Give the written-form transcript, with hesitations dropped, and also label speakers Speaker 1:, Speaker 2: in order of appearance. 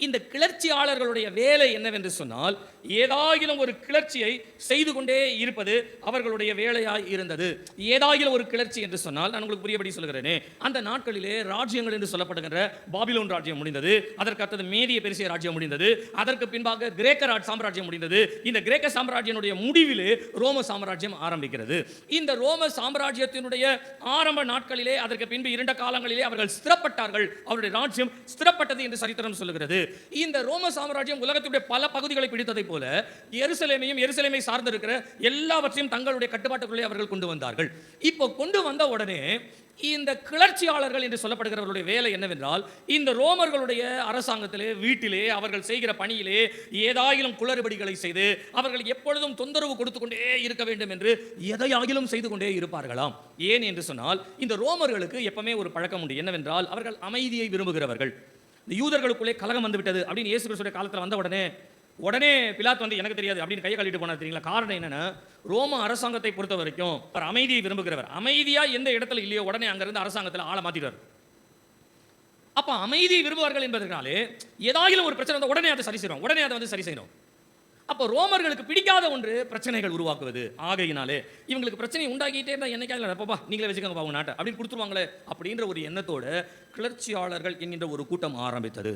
Speaker 1: இந்த கிளர்ச்சியாளர்களுடைய வேலை என்னவென்று சொன்னால், ஏதாயிலும் ஒரு கிளர்ச்சியை செய்து கொண்டே இருப்பது அவர்களுடைய வேலையாய் இருந்தது. ஏதாயிலும் ஒரு கிளர்ச்சி என்று சொன்னால், நான் உங்களுக்கு புரியபடி சொல்கிறேனே, அந்த நாட்களிலே ராஜ்யங்கள் என்று சொல்லப்படுகின்ற பாபிலோன் ராஜ்யம் முடிந்தது. அதற்கு அடுத்தது மேதிய பெருசிய ராஜ்யம் முடிந்தது. அதற்கு பின்பாக கிரேக்க சாம்ராஜ்யம் முடிந்தது. இந்த கிரேக்க சாம்ராஜ்யனுடைய முடிவிலே ரோம சாம்ராஜ்யம் ஆரம்பிக்கிறது. இந்த ரோம சாம்ராஜ்யத்தினுடைய ஆரம்ப நாட்களிலே, அதற்கு பின்பு இருண்ட காலங்களிலே அவர்கள் ஸ்திரப்பட்டார்கள். அவருடைய ராஜ்யம் ஸ்திரப்பட்டது என்று சரித்திரம் சொல்லுகிறது. இந்த ரோம சாம்ராஜ்யம் உலகத்துடைய பல பகுதிகளை பிடித்ததை போல எருசலேமை சார்ந்திருக்கிற எல்லாவற்றையும் தங்களுடைய கட்டுப்பாட்டுக்குள்ளே அவர்கள் கொண்டு வந்தார்கள். இப்போ கொண்டு வந்த உடனே இந்த கிளர்ச்சியாளர்கள் என்று சொல்லப்படுகிறவர்களுடைய வேலை என்னவென்றால், இந்த ரோமர்களுடைய அரசாங்கத்திலே, வீட்டிலே, அவர்கள் செய்கிற பணியிலே ஏதாயிலும் குளறுபடிகளை செய்து அவர்கள் எப்பொழுதும் தொந்தரவு கொடுத்து கொண்டே இருக்க வேண்டும் என்று எதையாகிலும் செய்து கொண்டே இருப்பார்களாம். ஏன் என்று சொன்னால், இந்த ரோமர்களுக்கு எப்பவுமே ஒரு பழக்கம் உண்டு. என்னவென்றால், அவர்கள் அமைதியை விரும்புகிறவர்கள். இந்த யூதர்களுக்குள்ளே கலகம் வந்து விட்டது அப்படின்னு இயேசு கிறிஸ்துவின் காலத்தில் வந்த உடனே பிலாத்து வந்து எனக்கு தெரியாது அப்படின்னு கையை கழிட்டு போனார். தெரியுங்களா? காரணம் என்னன்னா, ரோம அரசாங்கத்தை பொறுத்த வரைக்கும் அவர் அமைதியை விரும்புகிறவர். அமைதியா எந்த இடத்துல இல்லையோ உடனே அங்கிருந்து அரசாங்கத்தில் ஆளை மாத்திடுவார். அப்ப அமைதியை விரும்புவார்கள் என்பதனாலே ஏதாயிலும் ஒரு பிரச்சனை வந்தால் உடனே அதை சரி செய்யணும். அப்போ ரோமர்களுக்கு பிடிக்காத ஒன்று பிரச்சனைகள் உருவாக்குவது. ஆகையினாலே இவங்களுக்கு பிரச்சனை உண்டாக்கிட்டே இருந்தால் என்னைக்காக பாப்பா நீங்களே வச்சுக்கோங்க உங்க நாட்டை அப்படின்னு கொடுத்துருவாங்களே அப்படின்ற ஒரு எண்ணத்தோட கிளர்ச்சியாளர்கள் என்கின்ற ஒரு கூட்டம் ஆரம்பித்தது.